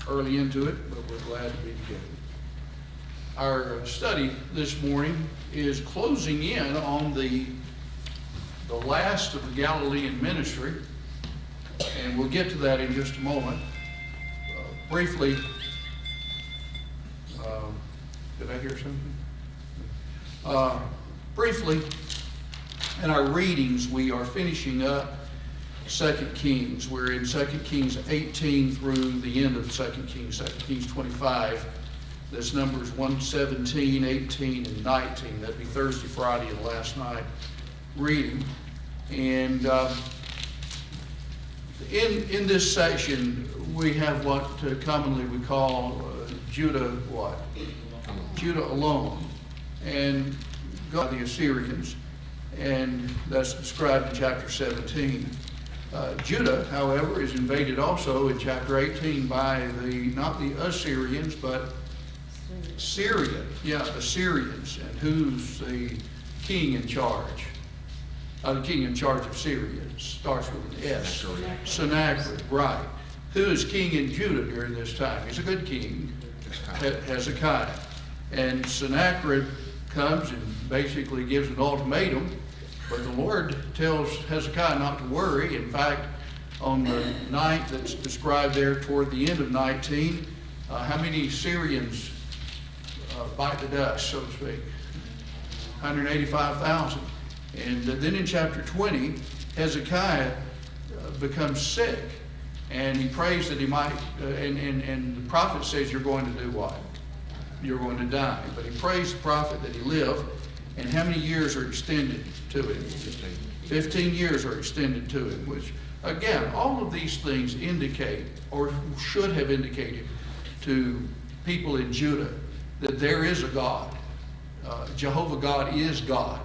early into it, but we're glad to be together. Our study this morning is closing in on the last of the Galilean ministry, and we'll get to that in just a moment. Briefly, did I hear something? Briefly, in our readings, we are finishing up 2 Kings. We're in 2 Kings 18 through the end of 2 Kings, 2 Kings 25. This numbers 1:17, 18, and 19. That'd be Thursday, Friday, and last night reading. And in this section, we have what commonly we call Judah what? Judah alone. And God the Assyrians. And that's described in chapter 17. Judah, however, is invaded also in chapter 18 by not the Assyrians, but Syria. Yeah, Assyrians. And who's the king in charge? The king in charge of Syria. It starts with an S. Sennacherib, right. Who is king in Judah during this time? He's a good king, Hezekiah. And Sennacherib comes and basically gives an ultimatum, but the Lord tells Hezekiah not to worry. In fact, on the night that's described there toward the end of 19, how many Syrians bite the dust, so to speak? 185,000. And then in chapter 20, Hezekiah becomes sick, and he prays that he might, and the prophet says, you're going to do what? You're going to die. But he prays the prophet that he live, and how many years are extended to him? 15 years are extended to him, which, again, all of these things indicate, or should have indicated to people in Judah, that there is a God. Jehovah God is God.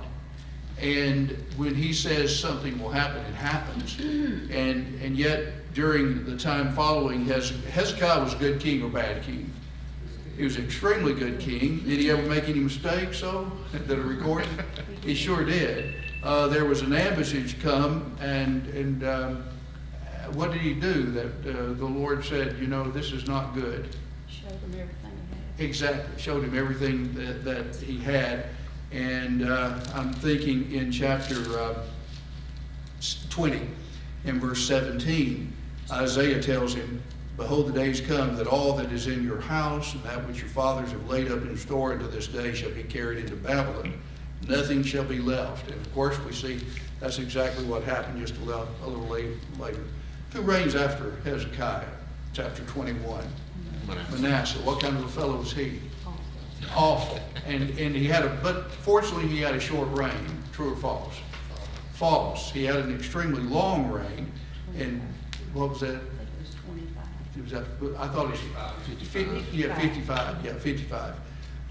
And when he says something will happen, it happens. And yet, during the time following, Hezekiah was a good king or bad king? He was an extremely good king. Did he ever make any mistakes, that are recorded? He sure did. There was an ambush come, and what did he do? That the Lord said, this is not good. Showed him everything he had. Exactly. Showed him everything that he had. And I'm thinking in chapter 20, in verse 17, Isaiah tells him, behold, the days come that all that is in your house and that which your fathers have laid up in store unto this day shall be carried into Babylon. Nothing shall be left. And of course we see that's exactly what happened just a little later. Who reigns after Hezekiah? Chapter 21. Manasseh. What kind of a fellow was he? Awful. And he but fortunately he had a short reign. True or false? False. He had an extremely long reign. And what was that? It was I thought it was 55. Yeah, 55. Yeah, 55.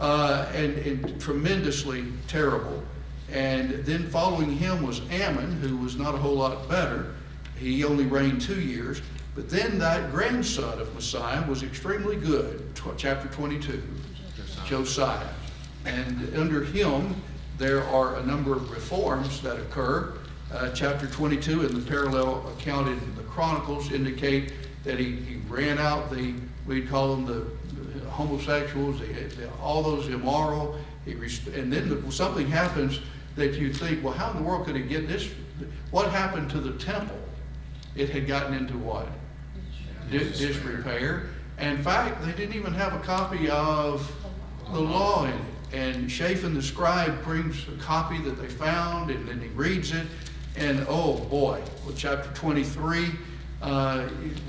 And tremendously terrible. And then following him was Ammon, who was not a whole lot better. He only reigned 2 years. But then that grandson of Messiah was extremely good. Chapter 22. Josiah. And under him, there are a number of reforms that occur. Chapter 22 and the parallel account in the Chronicles indicate that he ran out we'd call them the homosexuals, all those immoral. And then something happens that you think, well, how in the world could he get this? What happened to the temple? It had gotten into what? Disrepair. And in fact, they didn't even have a copy of the law in it. And Shaphan the scribe brings a copy that they found, and then he reads it. And oh boy, with chapter 23,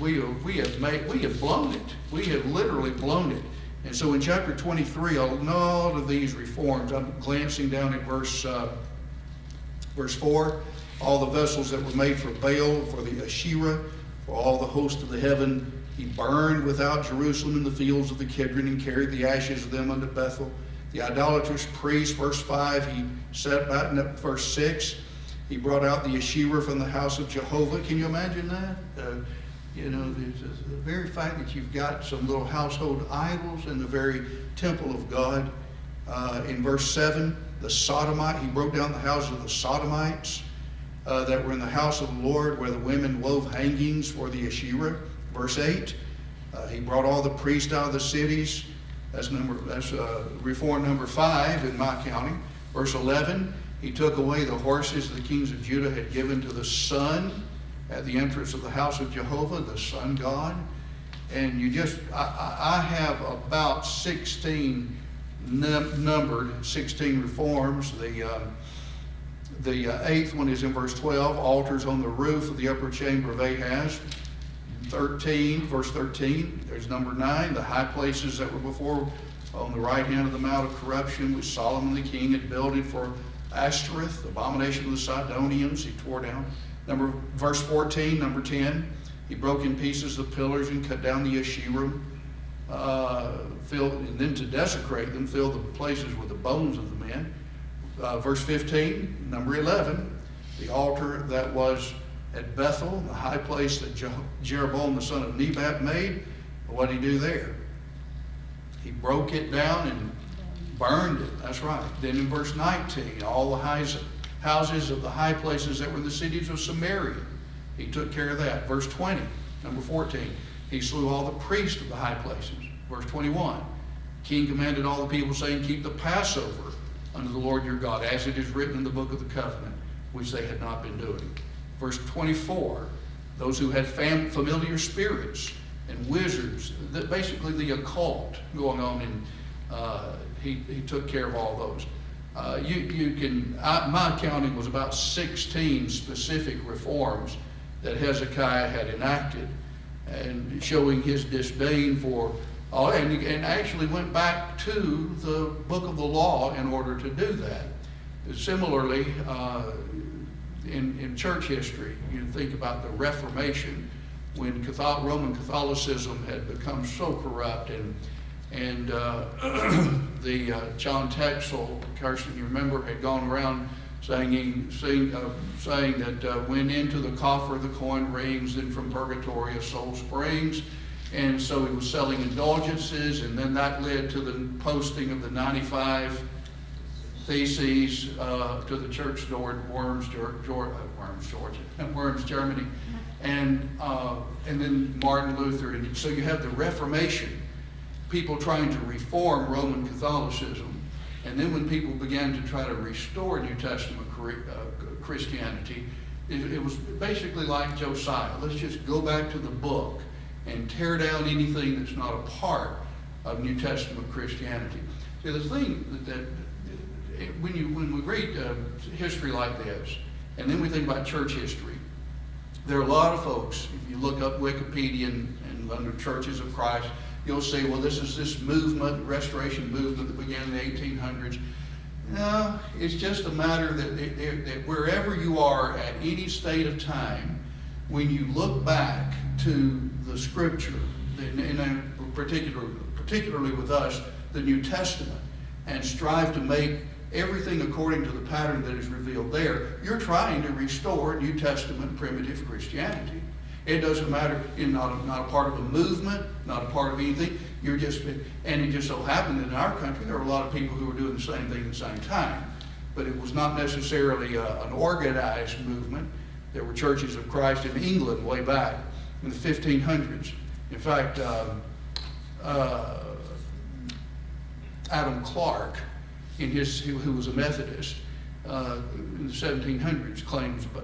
we have blown it. We have literally blown it. And so in chapter 23, a lot of these reforms, I'm glancing down at verse 4, all the vessels that were made for Baal, for the Asherah, for all the host of the heaven, he burned without Jerusalem in the fields of the Kidron and carried the ashes of them unto Bethel. The idolatrous priest, verse 5, he set back up verse 6. He brought out the Asherah from the house of Jehovah. Can you imagine that? The very fact that you've got some little household idols in the very temple of God. In verse 7, the Sodomite, he broke down the houses of the Sodomites that were in the house of the Lord, where the women wove hangings for the Asherah. Verse 8, He brought all the priests out of the cities. That's reform number 5 in my county. Verse 11, he took away the horses the kings of Judah had given to the sun at the entrance of the house of Jehovah, the sun god. And I have about 16 numbered, 16 reforms. The 8th one is in verse 12, altars on the roof of the upper chamber of Ahaz. 13, verse 13, there's number 9, the high places that were before on the right hand of the Mount of Corruption, which Solomon the king had builded for Ashtoreth, the abomination of the Sidonians, he tore down. Verse 14, number 10, he broke in pieces the pillars and cut down the Asherim, and then to desecrate them, filled the places with the bones of the men. Verse 15, number 11, the altar that was at Bethel, the high place that Jeroboam the son of Nebat made. What did he do there? He broke it down and burned it. That's right. Then in verse 19, all the houses of the high places that were in the cities of Samaria, he took care of that. Verse 20, number 14, he slew all the priests of the high places. Verse 21, king commanded all the people, saying, keep the Passover unto the Lord your God, as it is written in the book of the covenant, which they had not been doing. Verse 24, those who had familiar spirits and wizards, basically the occult going on, and he took care of all those. My counting was about 16 specific reforms that Hezekiah had enacted, and showing his disdain for all, and actually went back to the book of the law in order to do that. Similarly, in church history, you think about the Reformation, when Roman Catholicism had become so corrupt, and John Texel, Kirsten, you remember, had gone around saying that went into the coffer the coin rings, and from purgatory a soul springs. And so he was selling indulgences, and then that led to the posting of the 95 theses to the church door in Worms, Germany, and then Martin Luther. And so you have the Reformation, people trying to reform Roman Catholicism, and then when people began to try to restore New Testament Christianity, it was basically like Josiah. Let's just go back to the book and tear down anything that's not a part of New Testament Christianity. See, the thing that when we read history like this, and then we think about church history, there are a lot of folks, if you look up Wikipedia and under Churches of Christ, you'll see, well, this is this movement, restoration movement that began in the 1800s. No, it's just a matter that wherever you are at any state of time, when you look back to the Scripture, and particularly with us, the New Testament, and strive to make everything according to the pattern that is revealed there, you're trying to restore New Testament primitive Christianity. It doesn't matter, you're not a part of a movement, not a part of anything. And it just so happened that in our country there were a lot of people who were doing the same thing at the same time. But it was not necessarily an organized movement. There were churches of Christ in England way back in the 1500s. In fact, Adam Clarke, who was a Methodist in the 1700s,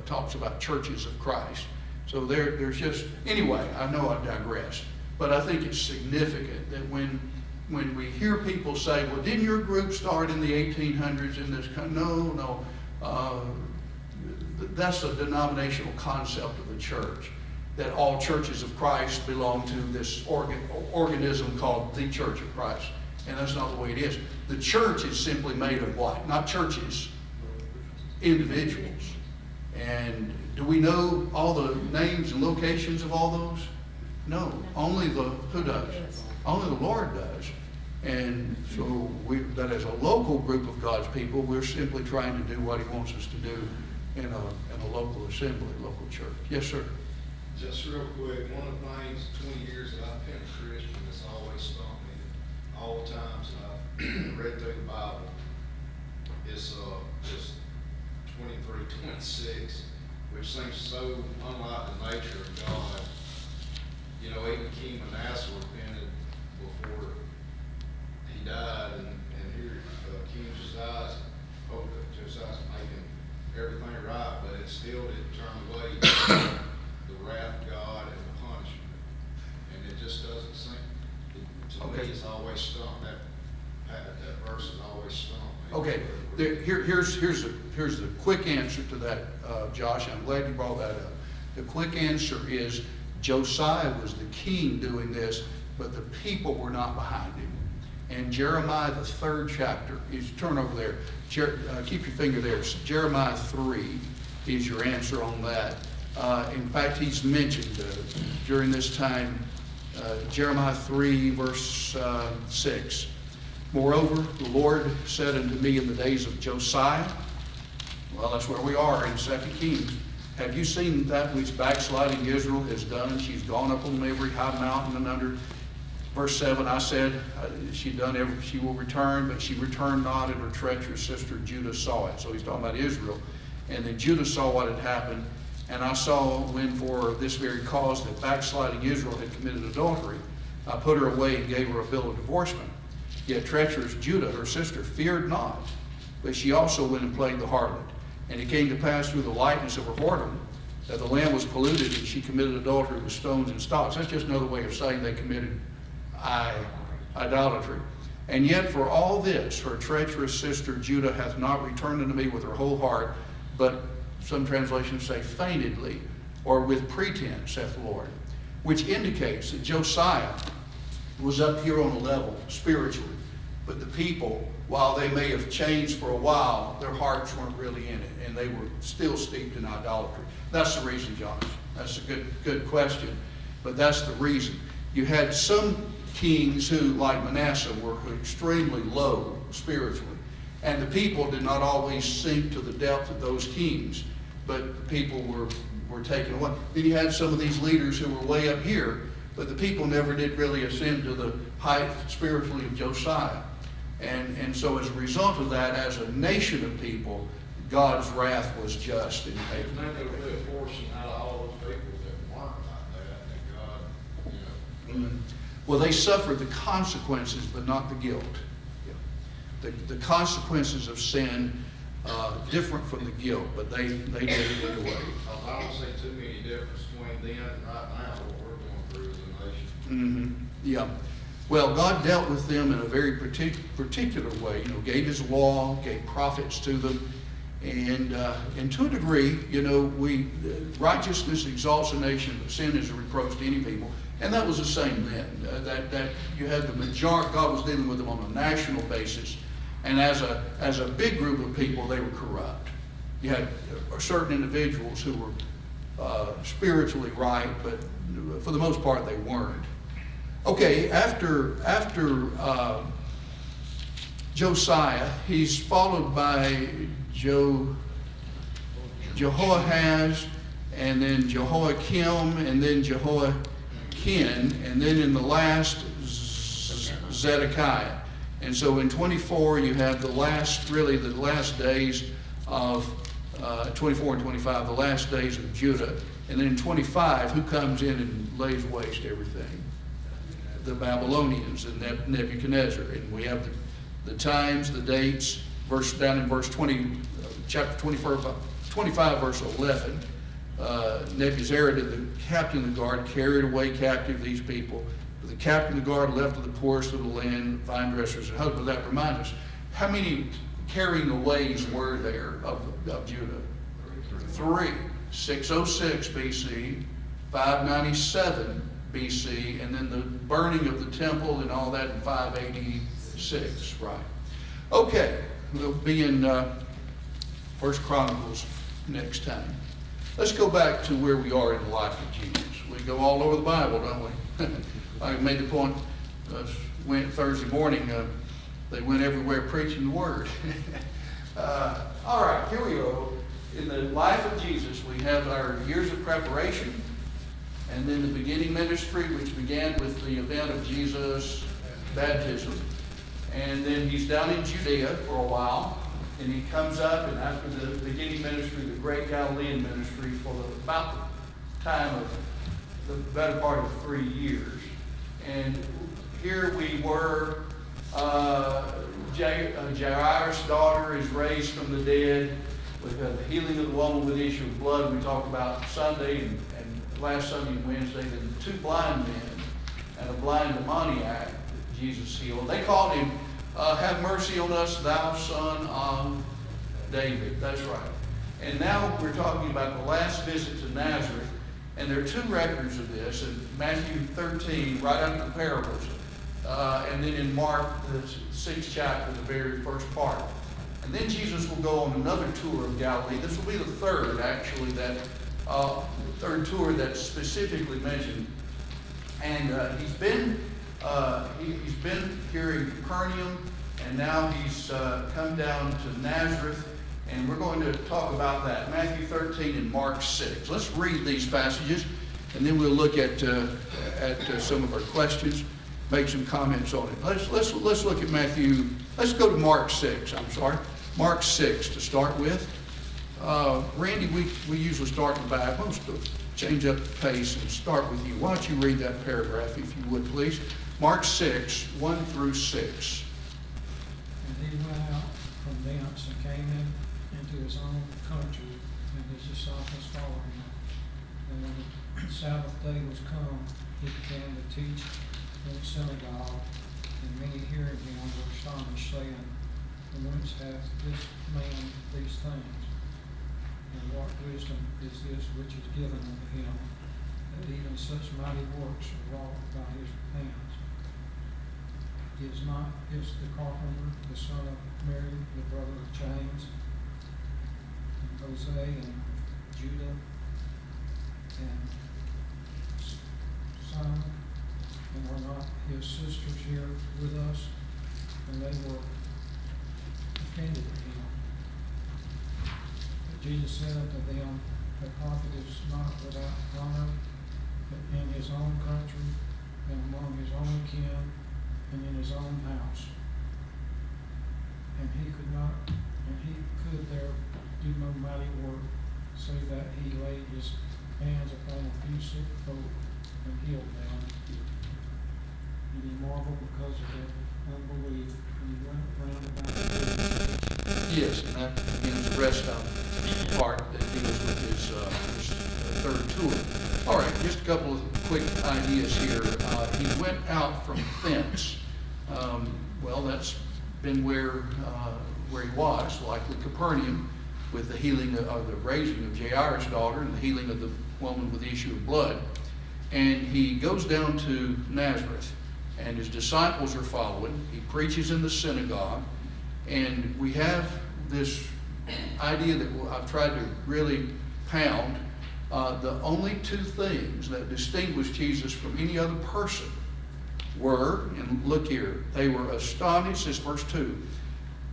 talks about churches of Christ. So there's just, anyway, I know I digressed, but I think it's significant that when we hear people say, well, didn't your group start in the 1800s in this country? No. That's a denominational concept of the church, that all churches of Christ belong to this organism called the Church of Christ. And that's not the way it is. The church is simply made of what? Not churches, individuals. And do we know all the names and locations of all those? No. Who does? Only the Lord does. And so that as a local group of God's people, we're simply trying to do what He wants us to do in a local assembly, local church. Yes, sir. Just real quick, one of the things, 20 years that I've been a Christian, that's always stumped me all the times that I've read through the Bible is just 23:26, which seems so unlike the nature of God. You know, even King Manasseh would Okay. It's always stumped, that verse has always stumped me. Okay, here's the quick answer to that, Josh. I'm glad you brought that up. The quick answer is Josiah was the king doing this, but the people were not behind him. And Jeremiah, the 3rd chapter, is turn over there. Keep your finger there. Jeremiah 3 is your answer on that. In fact, he's mentioned during this time, Jeremiah 3, verse 6. Moreover, the Lord said unto me in the days of Josiah, well, that's where we are in 2 Kings. Have you seen that which backsliding Israel has done? She's gone up on every high mountain and under. Verse 7, I said, she will return, but she returned not, and her treacherous sister Judah saw it. So he's talking about Israel. And then Judah saw what had happened, and I saw when for this very cause that backsliding Israel had committed adultery, I put her away and gave her a bill of divorcement. Yet treacherous Judah, her sister, feared not, but she also went and played the harlot. And it came to pass through the lightness of her whoredom that the land was polluted, and she committed adultery with stones and stocks. That's just another way of saying they committed idolatry. And yet for all this, her treacherous sister Judah hath not returned unto me with her whole heart, but some translations say faintedly, or with pretense, saith the Lord. Which indicates that Josiah was up here on a level spiritually, but the people, while they may have changed for a while, their hearts weren't really in it, and they were still steeped in idolatry. That's the reason, Josh. That's a good question, but that's the reason. You had some kings who, like Manasseh, were extremely low spiritually, and the people did not always sink to the depth of those kings, but the people were taken away. Then you had some of these leaders who were way up here, but the people never did really ascend to the height spiritually of Josiah. And so as a result of that, as a nation of people, God's wrath was just in There's taking. not going to be a portion out of all those people that weren't like that, that God, Well, they suffered the consequences, but not the guilt. The consequences of sin, different from the guilt, but they did it anyway. I don't see too many difference between then and right now, what we're going through as a nation. Yeah. Well, God dealt with them in a very particular way. Gave His law, gave prophets to them, and to a degree, righteousness exalts a nation, but sin is a reproach to any people. And that was the same then. That you had the majority. God was dealing with them on a national basis, and as a big group of people, they were corrupt. You had certain individuals who were spiritually right, but for the most part, they weren't. Okay, after Josiah, he's followed by Jehoahaz, and then Jehoiakim, and then Jehoiakim, and then in the last, Zedekiah. And so in 24, you have the last days of 24 and 25, the last days of Judah. And then in 25, who comes in and lays waste everything? The Babylonians and Nebuchadnezzar. And we have the times, the dates, down in verse 20, chapter 25, verse 11. Nebuzaradan, the captain of the guard, carried away captive these people. But the captain of the guard left of the poorest of the land, vine dressers and husbands. That reminds us, how many carrying aways were there of Judah? 3. 606 BC, 597 BC, and then the burning of the temple and all that in 586, right? Okay, we'll be in 1 Chronicles next time. Let's go back to where we are in the life of Jesus. We go all over the Bible, don't we? I made the point, went Thursday morning, they went everywhere preaching the Word. All right, here we go. In the life of Jesus, we have our years of preparation, and then the beginning ministry, which began with the event of Jesus' baptism. And then he's down in Judea for a while, and he comes up, and after the beginning ministry, the great Galilean ministry, for about the time of the better part of 3 years. And here we were, Jairus' daughter is raised from the dead. We've had the healing of the woman with the issue of blood. We talked about Sunday and last Sunday and Wednesday. Then 2 blind men and a blind demoniac that Jesus healed. They called him, have mercy on us, thou son of David. That's right. And now we're talking about the last visit to Nazareth. And there are two records of this. In Matthew 13, right after the parables. And then in Mark, the 6th chapter, the very first part. And then Jesus will go on another tour of Galilee. This will be the third, actually, third tour that's specifically mentioned. And he's been here in Capernaum, and now he's come down to Nazareth, and we're going to talk about that. Matthew 13 and Mark 6. Let's read these passages, and then we'll look at some of our questions, make some comments on it. Let's look at Matthew. Let's go to Mark 6. Mark 6 to start with. Randy, we usually start in the back. Let's change up the pace and start with you. Why don't you read that paragraph, if you would, please? Mark 6, 1 through 6. And he went out from thence and came into his own country, and his disciples followed him. And when the Sabbath day was come, he began to teach in the synagogue, and many hearing him were astonished, saying, From whence hath this man these things? And what wisdom is this which is given unto him, that even such mighty works are wrought by his hands? Is the carpenter the son of Mary, the brother of James, and Jose, and Judah, and Simon? And were not his sisters here with us? And they were offended at him. But Jesus said unto them, The prophet is not without honor, but in his own country, and among his own kin, and in his own house. And he could there do no mighty work, save that he laid his hands upon a few sick folk and healed them. And he marveled because of their unbelief, and he went round about the city. Yes, and that begins the rest of the part that deals with his third tour. All right, just a couple of quick ideas here. He went out from thence. Well, that's been where he was, likely Capernaum, with the healing of the raising of Jairus' daughter and the healing of the woman with the issue of blood. And he goes down to Nazareth, and his disciples are following. He preaches in the synagogue, and we have this idea that I've tried to really pound. The only two things that distinguish Jesus from any other person were, and look here, they were astonished. This verse 2.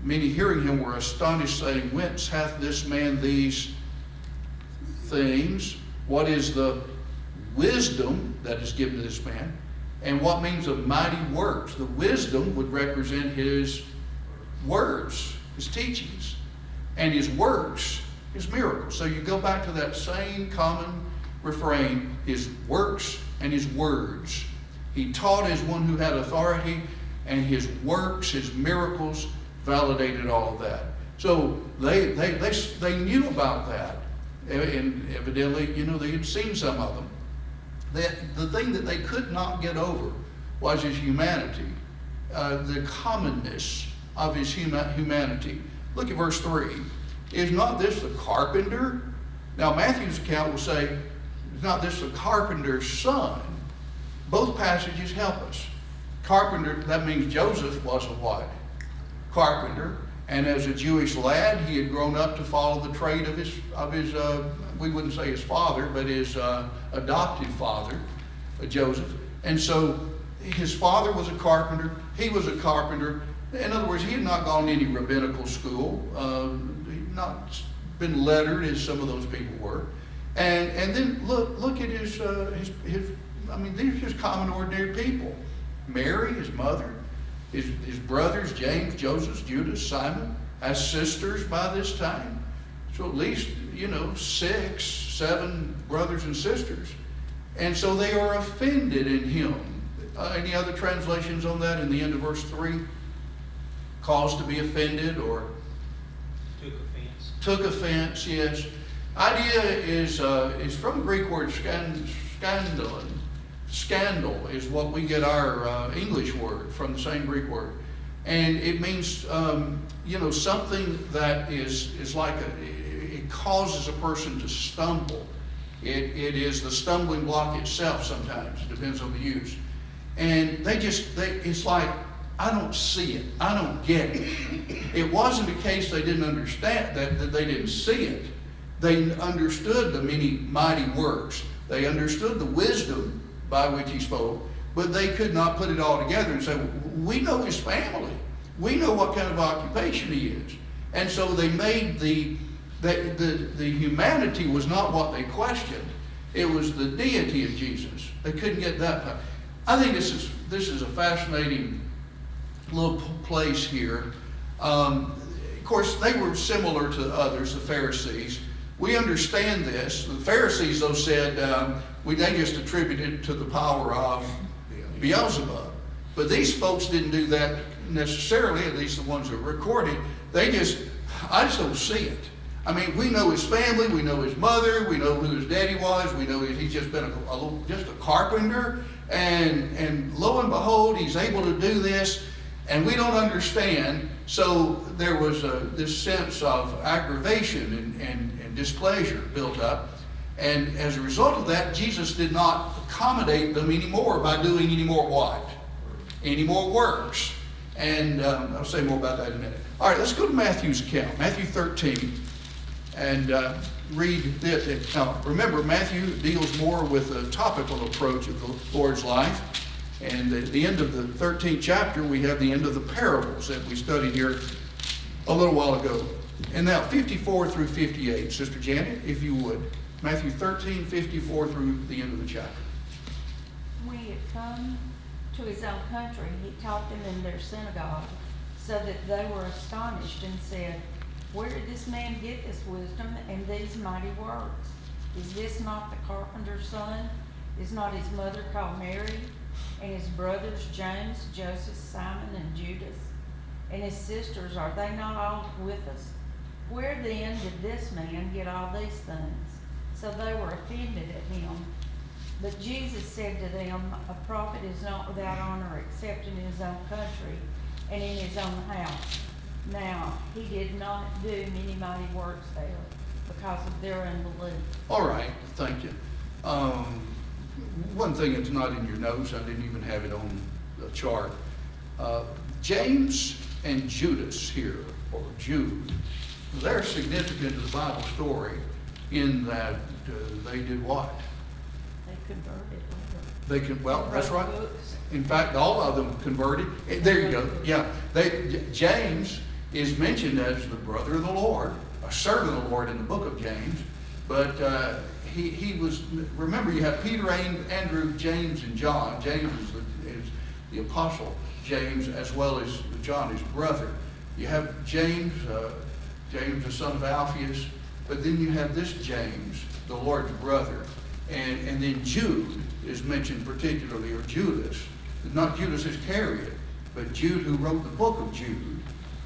Many hearing him were astonished, saying, Whence hath this man these things? What is the wisdom that is given to this man? And what means of mighty works? The wisdom would represent his words, his teachings, and his works, his miracles. So you go back to that same common refrain, his works and his words. He taught as one who had authority, and his works, his miracles, validated all of that. So they knew about that, and evidently, they had seen some of them. The thing that they could not get over was his humanity, the commonness of his humanity. Look at verse 3. Is not this the carpenter? Now Matthew's account will say, is not this the carpenter's son? Both passages help us. Carpenter, that means Joseph was a what? Carpenter. And as a Jewish lad, he had grown up to follow the trade of his we wouldn't say his father, but his adopted father, Joseph. And so his father was a carpenter. He was a carpenter. In other words, he had not gone to any rabbinical school. He'd not been lettered as some of those people were. And then look at his these are just common, ordinary people. Mary, his mother, his brothers, James, Joseph, Judas, Simon, as sisters by this time. So at least, 6, 7 brothers and sisters. And so they are offended in him. Any other translations on that in the end of verse 3? Caused to be offended or? Took offense. Took offense, yes. Idea is from the Greek word scandalon. Scandal is what we get our English word from, the same Greek word. And it means, something that is like it causes a person to stumble. It is the stumbling block itself sometimes. It depends on the use. And it's like, I don't see it. I don't get it. It wasn't a case they didn't understand, that they didn't see it. They understood the many mighty works. They understood the wisdom by which he spoke, but they could not put it all together and say, we know his family. We know what kind of occupation he is. And so they made the humanity was not what they questioned. It was the deity of Jesus. They couldn't get that part. I think this is a fascinating little place here. Of course, they were similar to others, the Pharisees. We understand this. The Pharisees, though, said they just attributed it to the power of Beelzebub. But these folks didn't do that necessarily, at least the ones that recorded. I just don't see it. I mean, we know his family, we know his mother, we know who his daddy was, we know he's just been just a carpenter, and lo and behold, he's able to do this, and we don't understand. So there was this sense of aggravation and displeasure built up, and as a result of that, Jesus did not accommodate them anymore by doing any more what? Any more works. And I'll say more about that in a minute. All right, let's go to Matthew's account, Matthew 13. And read this. Now, remember, Matthew deals more with a topical approach of the Lord's life. And at the end of the 13th chapter, we have the end of the parables that we studied here a little while ago. And now, 54 through 58, Sister Janet, if you would. Matthew 13, 54 through the end of the chapter. When he had come to his own country, he taught them in their synagogue, so that they were astonished and said, "Where did this man get this wisdom and these mighty works? Is this not the carpenter's son? Is not his mother called Mary? And his brothers James, Joseph, Simon, and Judas? And his sisters, are they not all with us? Where then did this man get all these things?" So they were offended at him. But Jesus said to them, "A prophet is not without honor except in his own country and in his own house." Now, he did not do many mighty works there because of their unbelief. All right, thank you. One thing that's not in your notes, I didn't even have it on the chart. James and Judas here, or Jude, they're significant to the Bible story in that they did what? They converted. Well, that's right. Books. In fact, all of them converted. There you go. Yeah. James is mentioned as the brother of the Lord, a servant of the Lord in the book of James. But he was, remember, you have Peter, Andrew, James, and John. James is the apostle James, as well as John, his brother. You have James, the son of Alphaeus. But then you have this James, the Lord's brother. And then Jude is mentioned particularly, or Judas. Not Judas Iscariot, but Jude, who wrote the book of Jude.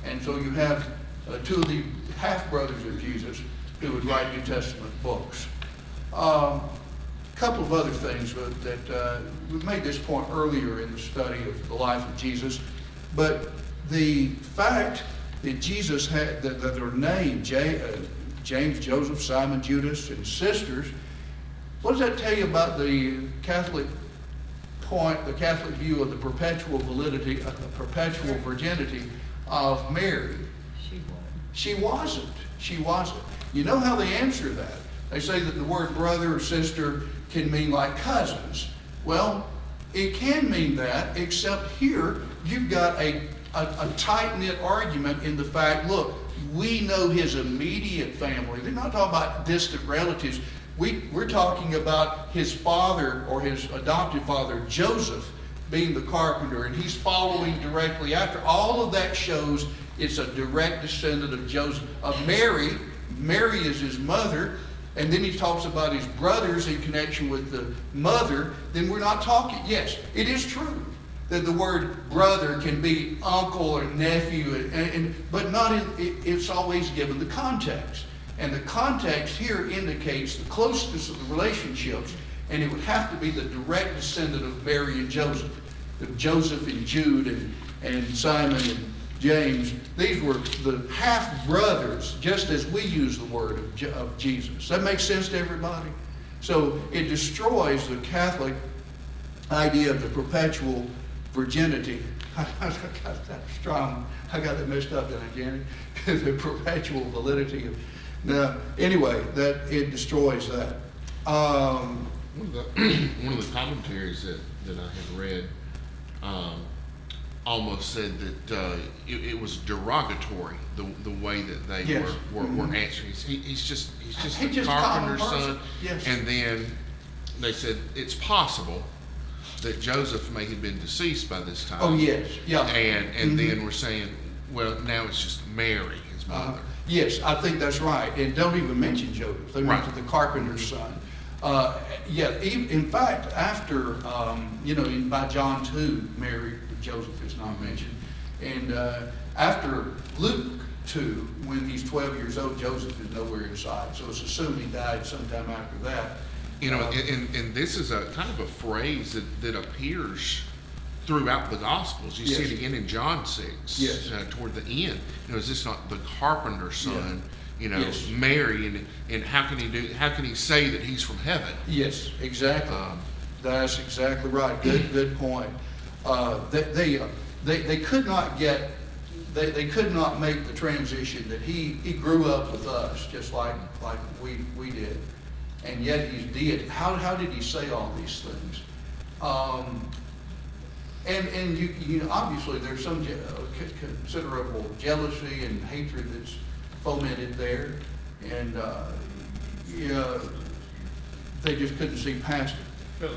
And so you have two of the half-brothers of Jesus who would write New Testament books. A couple of other things that we made this point earlier in the study of the life of Jesus. But the fact that Jesus had, that their name, James, Joseph, Simon, Judas, and sisters, what does that tell you about the Catholic point, the Catholic view of the perpetual validity, the perpetual virginity of Mary? She wasn't. She wasn't. You know how they answer that? They say that the word brother or sister can mean like cousins. Well, it can mean that, except here you've got a tight-knit argument in the fact, look, we know his immediate family. They're not talking about distant relatives. We're talking about his father, or his adopted father, Joseph, being the carpenter, and he's following directly after. All of that shows it's a direct descendant of Joseph, of Mary. Mary is his mother, and then he talks about his brothers in connection with the mother. Then we're not talking, yes, it is true that the word brother can be uncle or nephew, but not it's always given the context. And the context here indicates the closeness of the relationships. And it would have to be the direct descendant of Mary and Joseph. Of Joseph and Jude and Simon and James. These were the half-brothers, just as we use the word of Jesus. That makes sense to everybody? So it destroys the Catholic idea of the perpetual virginity. I got that strong. I got that messed up, didn't I, Janet? The perpetual validity of. Now, anyway, that it destroys that. One of the commentaries that I had read almost said that it was derogatory the way that they Yes. were answering. He's just He's a just a common carpenter's person. son. Yes. And then they said it's possible that Joseph may have been deceased by this time. Oh, yes, yeah. And then we're saying, well, now it's just Mary, his mother. Yes, I think that's right. And don't even mention Joseph. They Right. mention the carpenter's son. In fact, after, by John 2, Mary, Joseph is not mentioned. And after Luke 2, when he's 12 years old, Joseph is nowhere in sight. So it's assumed he died sometime after that. You know, and this is a kind of a phrase that appears throughout the Gospels. You see Yes. it again in John 6, Yes. Toward the end. You know, is this not the carpenter's son? Yeah. You know, Yes. Mary, and how can he say that he's from heaven? Yes, exactly. That's exactly right. Good point. They could not get, they could not make the transition that he grew up with us just like we did, and yet he's deity. How did he say all these things? And you obviously there's some considerable jealousy and hatred that's fomented there, and they just couldn't see past it.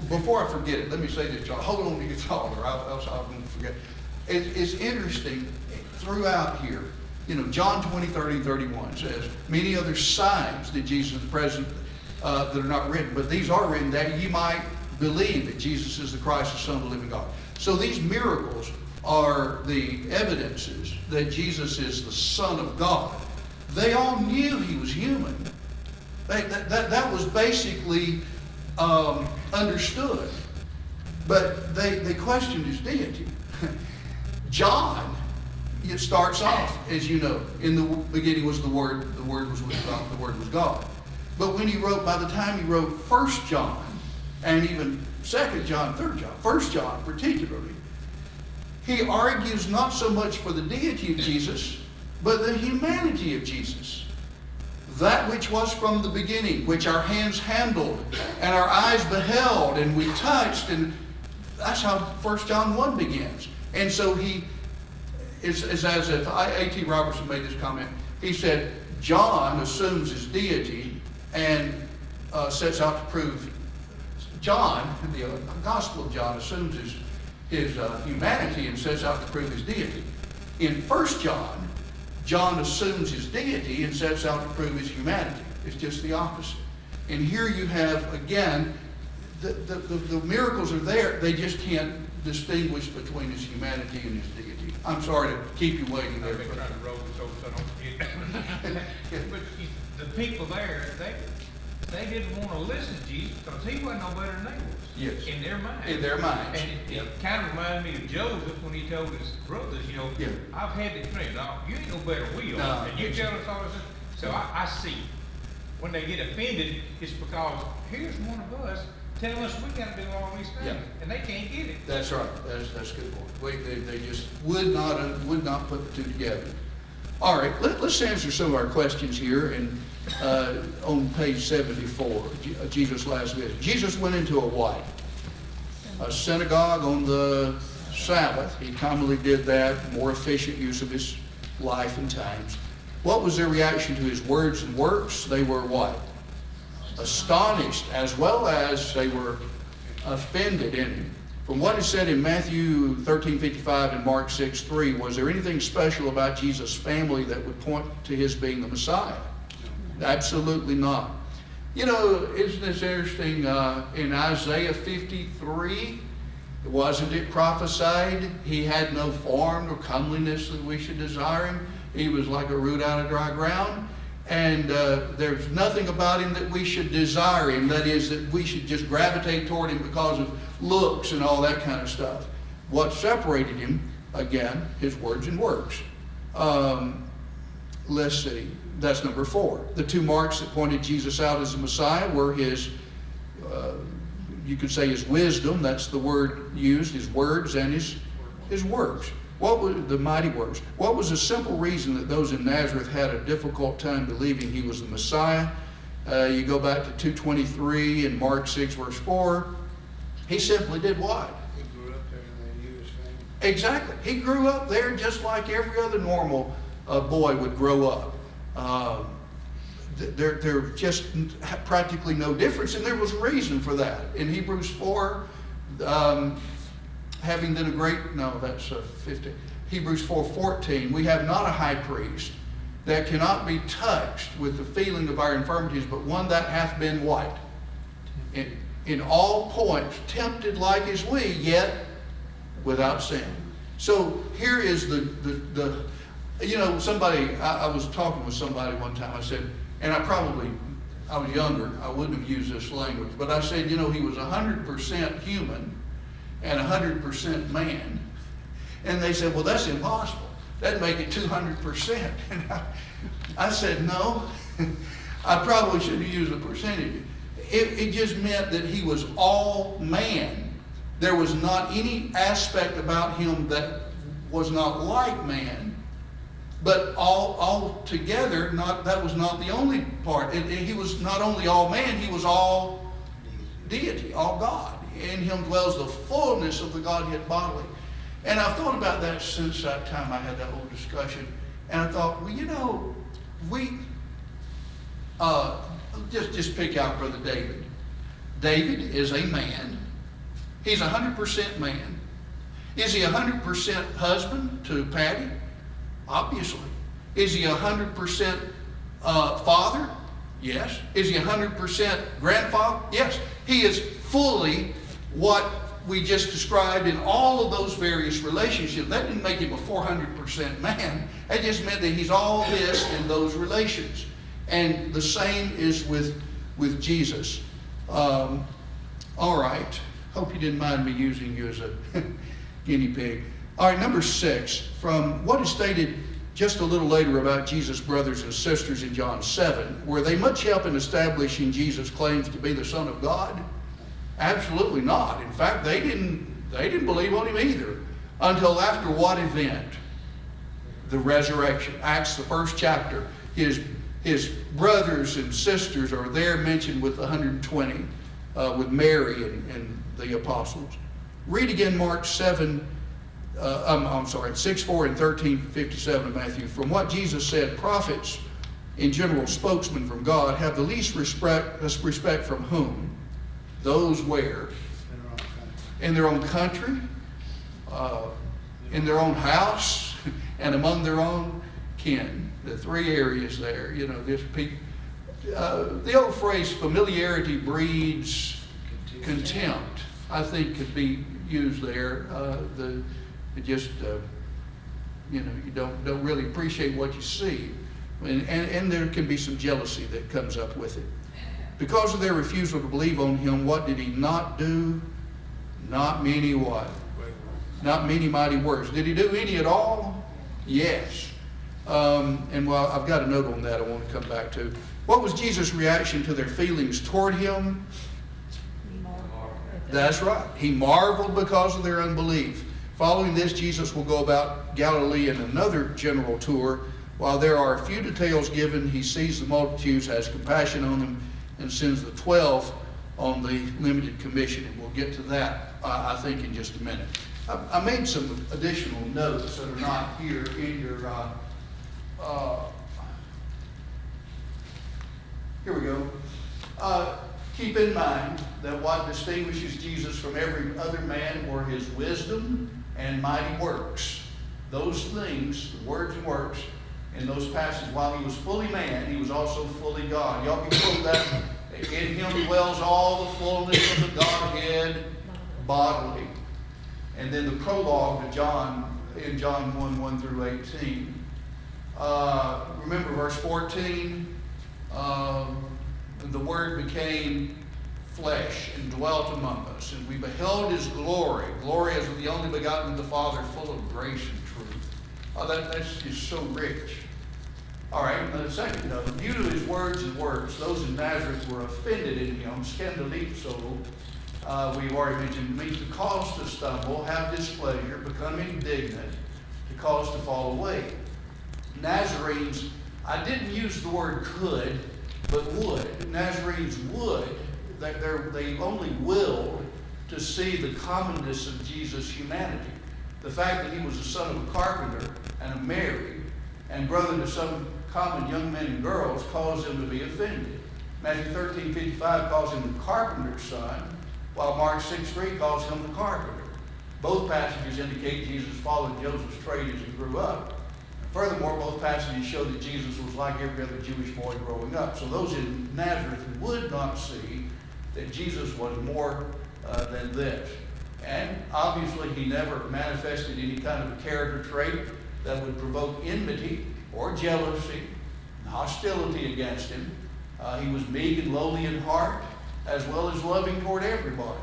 Before I forget it, let me say this, John. Hold on to your thought, or else I'm going to forget. It's interesting throughout here. John 20, 30, and 31 says, many other signs that Jesus is present that are not written, but these are written that ye might believe that Jesus is the Christ, the Son of the living God. So these miracles are the evidences that Jesus is the Son of God. They all knew he was human. That was basically understood. But they questioned his deity. John, it starts off, as you know, in the beginning was the Word was with God, the Word was God. But when he wrote, by the time he wrote 1 John, and even 2 John, 3 John, 1 John particularly, he argues not so much for the deity of Jesus, but the humanity of Jesus. That which was from the beginning, which our hands handled, and our eyes beheld, and we touched, and that's how 1 John 1 begins. And so it's as if A.T. Robertson made this comment. He said, John assumes his deity and sets out to prove John, the Gospel of John, assumes his humanity and sets out to prove his deity. In 1 John, John assumes his deity and sets out to prove his humanity. It's just the opposite. And here you have, again, the miracles are there. They just can't distinguish between his humanity and his deity. I'm sorry to keep you waiting there. I've been trying to roll this over so I don't forget. But the people there, they didn't want to listen to Jesus because he wasn't no better than they was. Yes. In their mind. In their minds. And it kind of reminded me of Joseph when he told his brothers, Yeah. I've had this dream. No, you ain't no better than we are. No. And you tell us all this. So I see when they get offended, it's because here's one of us telling us we got to do all these things, Yeah. and they can't get it. That's right. That's a good point. They just would not put the two together. All right, let's answer some of our questions here. And on page 74, Jesus' last visit. Jesus went into a synagogue on the Sabbath. He commonly did that, more efficient use of his life and times. What was their reaction to his words and works? They were what? Astonished, as well as they were offended in him. From what is said in Matthew 13:55 and Mark 6:3, was there anything special about Jesus' family that would point to his being the Messiah? Absolutely not. Isn't this interesting? In Isaiah 53, wasn't it prophesied he had no form nor comeliness that we should desire him? He was like a root out of dry ground. And there's nothing about him that we should desire him. That is, that we should just gravitate toward him because of looks and all that kind of stuff. What separated him, again, his words and works. Let's see. That's number 4. The 2 marks that pointed Jesus out as the Messiah were his, you could say his wisdom. That's the word used, his words and his works. What was the mighty works? What was the simple reason that those in Nazareth had a difficult time believing he was the Messiah? You go back to 2:23 and Mark 6 verse 4. He simply did what? He grew up there and they knew his family. Exactly. He grew up there just like every other normal boy would grow up. There just practically no difference, and there was reason for that. In Hebrews 4, having done a great, no, that's 15. Hebrews 4:14, we have not a high priest that cannot be touched with the feeling of our infirmities, but one that hath been what? In all points tempted like as we, yet without sin. So here is the somebody, I was talking with somebody one time, I said, and I was younger, I wouldn't have used this language, but I said, he was 100% human and 100% man. And they said, well, that's impossible. That'd make it 200%. And I said, no, I probably shouldn't have used a percentage. It just meant that he was all man. There was not any aspect about him that was not like man, but all together, that was not the only part. He was not only all man, he was all deity, all God. In him dwells the fullness of the Godhead bodily. And I've thought about that since that time I had that whole discussion. And I thought, well, we just pick out Brother David. David is a man. He's 100% man. Is he 100% husband to Patty? Obviously. Is he 100% father? Yes. Is he 100% grandfather? Yes. He is fully what we just described in all of those various relationships. That didn't make him a 400% man. That just meant that he's all this in those relations. And the same is with Jesus. All right. Hope you didn't mind me using you as a guinea pig. All right, number 6. From what is stated just a little later about Jesus' brothers and sisters in John 7, were they much help in establishing Jesus' claims to be the Son of God? Absolutely not. In fact, they didn't believe on him either until after what event? The resurrection. Acts, the 1st chapter. His brothers and sisters are there mentioned with 120, with Mary and the apostles. Read again Mark 7, 6, 4, and 13:57 of Matthew. From what Jesus said, prophets, in general spokesmen from God, have the least respect from whom? Those where? In their own country, in their own house, and among their own kin. The 3 areas there. This people. The old phrase, familiarity breeds contempt, I think could be used there. You don't really appreciate what you see. And there can be some jealousy that comes up with it. Because of their refusal to believe on him, what did he not do? Not many what? Not many mighty works. Did he do any at all? Yes. I've got a note on that I want to come back to. What was Jesus' reaction to their feelings toward him? That's right. He marveled because of their unbelief. Following this, Jesus will go about Galilee in another general tour. While there are a few details given, he sees the multitudes, has compassion on them, and sends the 12 on the limited commission. And we'll get to that, I think, in just a minute. I made some additional notes that are not here in your... here we go. Keep in mind that what distinguishes Jesus from every other man were his wisdom and mighty works. Those things, the words and works, in those passages, while he was fully man, he was also fully God. Y'all can quote that. In him dwells all the fullness of the Godhead bodily. And then the prologue to John, in John 1, 1 through 18. Remember verse 14, the Word became flesh and dwelt among us, and we beheld his glory, glory as of the only begotten of the Father, full of grace and truth. That's just so rich. All right, now the second note, due to his words and works, those in Nazareth were offended in him, scandalizo. We've already mentioned, means to cause to stumble, have displeasure, become indignant, to cause to fall away. Nazarenes, I didn't use the word could, but would. Nazarenes would. They only willed to see the commonness of Jesus' humanity. The fact that he was the son of a carpenter and a Mary, and brother to some common young men and girls, caused them to be offended. Matthew 13:55 calls him the carpenter's son, while Mark 6:3 calls him the carpenter. Both passages indicate Jesus followed Joseph's trade as he grew up. Furthermore, both passages show that Jesus was like every other Jewish boy growing up. So those in Nazareth would not see that Jesus was more than this. And obviously, he never manifested any kind of a character trait that would provoke enmity or jealousy, hostility against him. He was meek and lowly in heart, as well as loving toward everybody.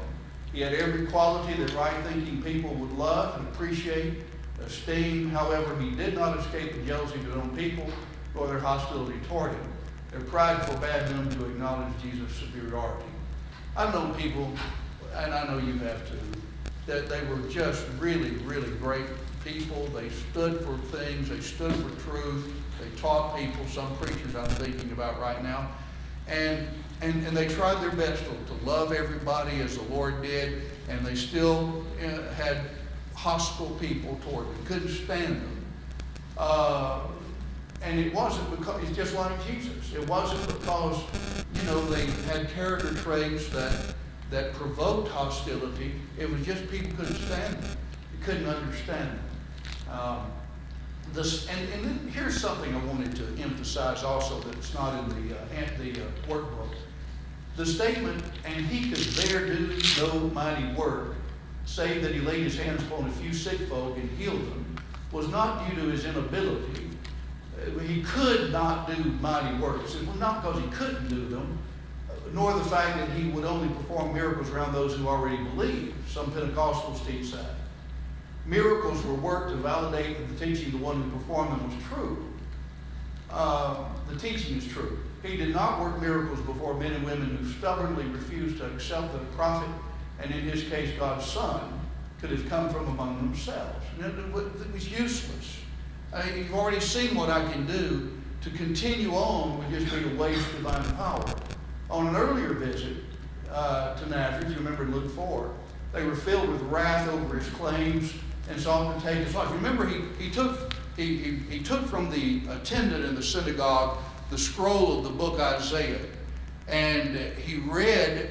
He had every quality that right-thinking people would love and appreciate, esteem. However, he did not escape the jealousy of his own people or their hostility toward him. Their pride forbade them to acknowledge Jesus' superiority. I've known people, and I know you have too, that they were just really, really great people. They stood for things. They stood for truth. They taught people, some preachers I'm thinking about right now. And they tried their best to love everybody as the Lord did, and they still had hostile people toward them, couldn't stand them. And it wasn't because, it's just like Jesus. It wasn't because, they had character traits that provoked hostility. It was just people couldn't stand them. They couldn't understand them. And then here's something I wanted to emphasize also that's not in the workbook. The statement, and he could there do no mighty work, save that he laid his hands upon a few sick folk and healed them, was not due to his inability. He could not do mighty works. It was not because he couldn't do them, nor the fact that he would only perform miracles around those who already believed. Some Pentecostals teach that. Miracles were worked to validate that the teaching of the one who performed them was true. The teaching is true. He did not work miracles before men and women who stubbornly refused to accept that a prophet, and in his case God's Son, could have come from among themselves. It was useless. You've already seen what I can do. To continue on would just be a waste of divine power. On an earlier visit to Nazareth, you remember in Luke 4, they were filled with wrath over his claims and sought to take his life. Remember, he took from the attendant in the synagogue the scroll of the book Isaiah, and he read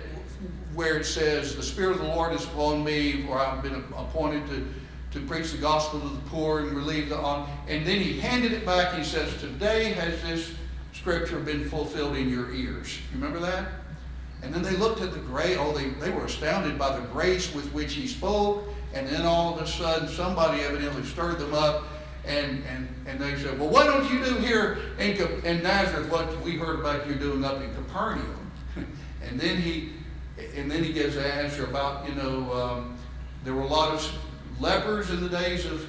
where it says, "The Spirit of the Lord is upon me, for I've been appointed to preach the gospel to the poor and relieve the on." And then he handed it back. He says, "Today has this scripture been fulfilled in your ears." You remember that? And then they looked at the grace. They were astounded by the grace with which he spoke. And then all of a sudden, somebody evidently stirred them up, and they said, "Well, why don't you do here in Nazareth what we heard about you doing up in Capernaum?" and then he gives the answer about there were a lot of lepers in the days of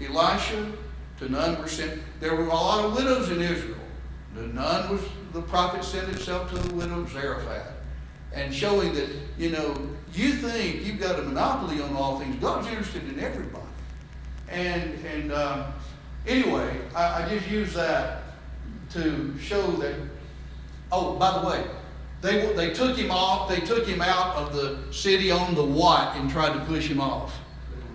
Elisha. To none were sent. There were a lot of widows in Israel. To none was the prophet sent himself to the widow of Zarephath. And showing that, you think you've got a monopoly on all things. God's interested in everybody. And anyway, I just use that to show that. Oh, by the way, they took him off. They took him out of the city on the what and tried to push him off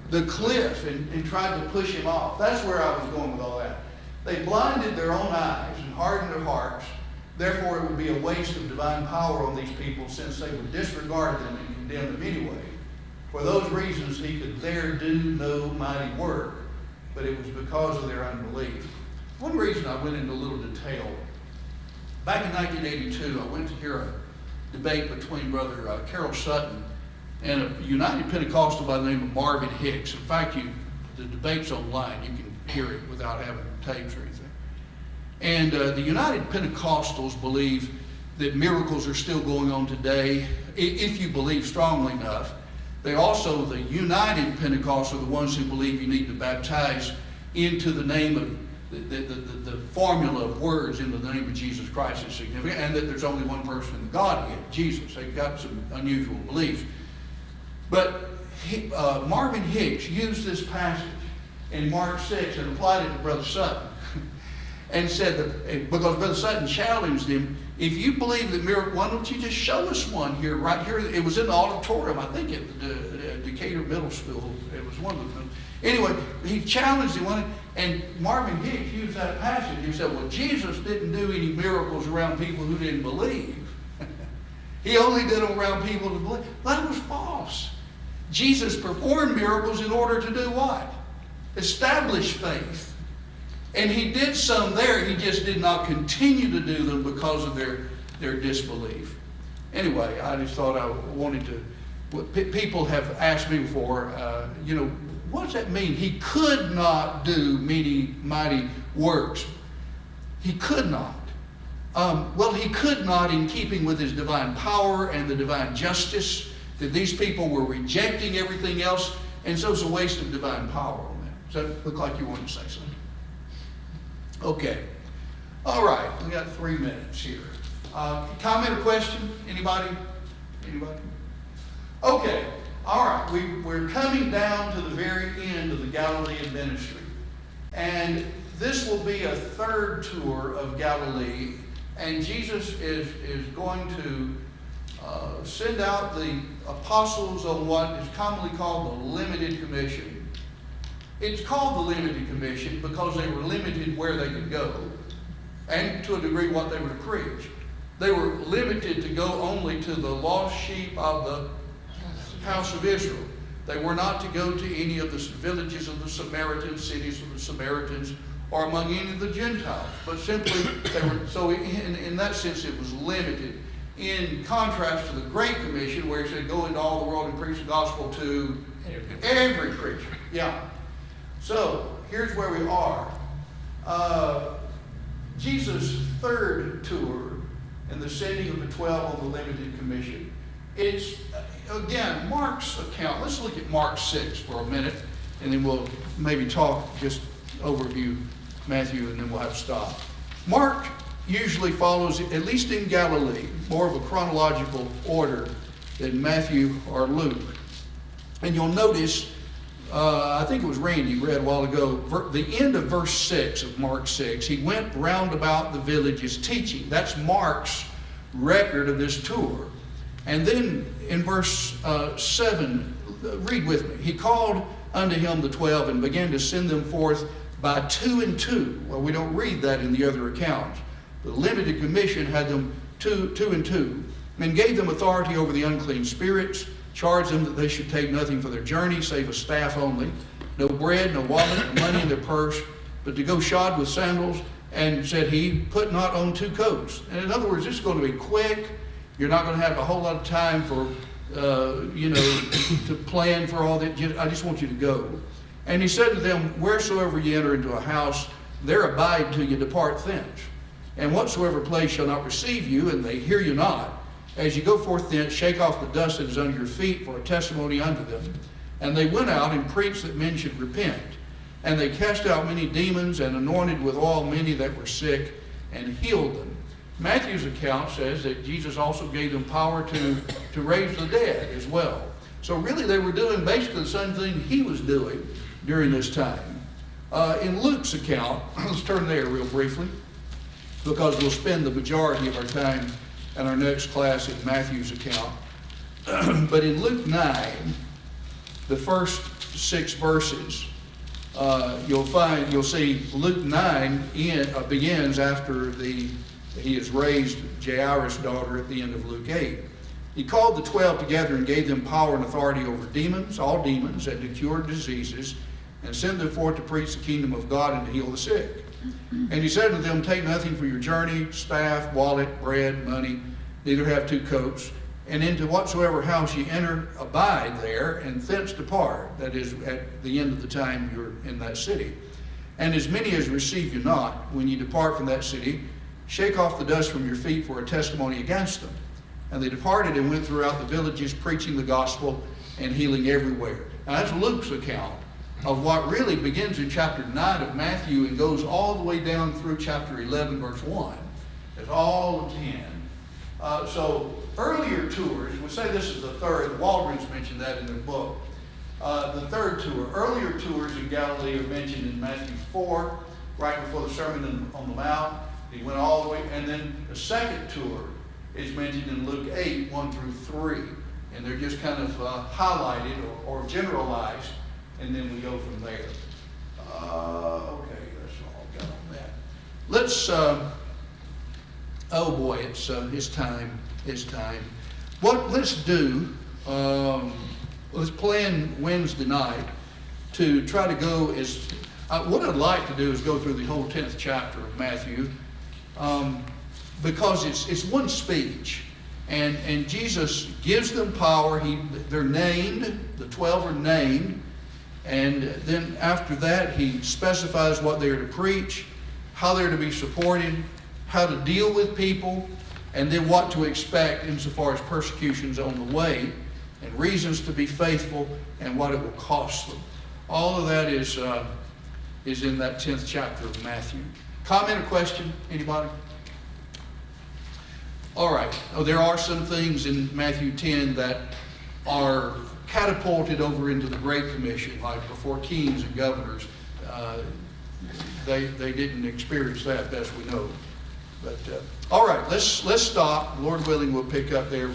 the cliff and tried to push him off. That's where I was going with all that. They blinded their own eyes and hardened their hearts. Therefore, it would be a waste of divine power on these people, since they would disregard them and condemn them anyway. For those reasons, he could there do no mighty work, but it was because of their unbelief. One reason I went into a little detail. Back in 1982, I went to hear a debate between Brother Carol Sutton and a United Pentecostal by the name of Marvin Hicks. In fact, the debate's online. You can hear it without having tapes or anything. And the United Pentecostals believe that miracles are still going on today, if you believe strongly enough. They also, the United Pentecostals, are the ones who believe you need to baptize into the name of the formula of words in the name of Jesus Christ is significant, and that there's only one person in the Godhead, Jesus. They've got some unusual beliefs. But Marvin Hicks used this passage in Mark 6 and applied it to Brother Sutton. And said that, because Brother Sutton challenged him, if you believe that miracle, why don't you just show us one here, right here? It was in the auditorium, I think, at the Decatur Middle School. It was one of them. Anyway, he challenged him, and Marvin Hicks used that passage. He said, well, Jesus didn't do any miracles around people who didn't believe. He only did them around people who believe. That was false. Jesus performed miracles in order to do what? Establish faith. And he did some there, he just did not continue to do them because of their disbelief. Anyway, I just thought I wanted to, people have asked me before, what does that mean? He could not do many mighty works. He could not. Well, he could not in keeping with his divine power and the divine justice, that these people were rejecting everything else, and so it's a waste of divine power on that. Does that look like you wanted to say something? Okay. All right. We got 3 minutes here. Comment or question? Anybody? Anybody? Okay. All right. We're coming down to the very end of the Galilean ministry. And this will be a third tour of Galilee. And Jesus is going to send out the apostles on what is commonly called the limited commission. It's called the limited commission because they were limited where they could go and to a degree what they were to preach. They were limited to go only to the lost sheep of the house of Israel. They were not to go to any of the villages of the Samaritans, cities of the Samaritans, or among any of the Gentiles. But simply, they were, so in that sense it was limited. In contrast to the Great Commission where he said, go into all the world and preach the gospel to every creature. Yeah. So, here's where we are. Jesus' third tour and the sending of the 12 on the limited commission. It's, again, Mark's account. Let's look at Mark 6 for a minute, and then we'll maybe talk, just overview Matthew, and then we'll have to stop. Mark usually follows, at least in Galilee, more of a chronological order than Matthew or Luke. And you'll notice, I think it was Randy read a while ago, the end of verse 6 of Mark 6, he went round about the villages teaching. That's Mark's record of this tour. And then in verse 7, read with me. He called unto him the 12 and began to send them forth by 2 and 2. Well, we don't read that in the other accounts. The limited commission had them two and two, and gave them authority over the unclean spirits, charged them that they should take nothing for their journey, save a staff only, no bread, no wallet, no money in their purse, but to go shod with sandals, and said he, put not on 2 coats. And in other words, it's going to be quick. You're not going to have a whole lot of time for, to plan for all that. I just want you to go. And he said to them, wheresoever ye enter into a house, there abide till you depart thence. And whatsoever place shall not receive you, and they hear you not, as you go forth thence, shake off the dust that is under your feet for a testimony unto them. And they went out and preached that men should repent. And they cast out many demons and anointed with oil many that were sick and healed them. Matthew's account says that Jesus also gave them power to raise the dead as well. So really they were doing basically the same thing he was doing during this time. In Luke's account, let's turn there real briefly, because we'll spend the majority of our time in our next class in Matthew's account. But in Luke 9, the first 6 verses, you'll see Luke 9 begins after he has raised Jairus' daughter at the end of Luke 8. He called the 12 together and gave them power and authority over demons, all demons, and to cure diseases, and sent them forth to preach the kingdom of God and to heal the sick. And he said to them, take nothing for your journey, staff, wallet, bread, money, neither have 2 coats. And into whatsoever house ye enter, abide there, and thence depart. That is, at the end of the time you're in that city. And as many as receive you not, when you depart from that city, shake off the dust from your feet for a testimony against them. And they departed and went throughout the villages, preaching the gospel and healing everywhere. Now that's Luke's account of what really begins in chapter 9 of Matthew and goes all the way down through chapter 11, verse 1. It's all of 10. So earlier tours, we'll say this is the third, the Waldrons mentioned that in their book. The third tour, earlier tours in Galilee are mentioned in Matthew 4, right before the Sermon on the Mount. He went all the way, and then the second tour is mentioned in Luke 8, 1 through 3. And they're just kind of highlighted or generalized, and then we go from there. Okay, that's all I've got on that. Let's, oh boy, it's time. It's time. Let's do, let's plan Wednesday night to try to go as, what I'd like to do is go through the whole 10th chapter of Matthew, because it's one speech. And Jesus gives them power. They're named, the 12 are named. And then after that, he specifies what they're to preach, how they're to be supported, how to deal with people, and then what to expect insofar as persecutions on the way, and reasons to be faithful, and what it will cost them. All of that is in that 10th chapter of Matthew. Comment or question? Anybody? All right. Oh, there are some things in Matthew 10 that are catapulted over into the Great Commission, like before kings and governors. They didn't experience that, best we know. But all right, let's stop. Lord willing, we'll pick up there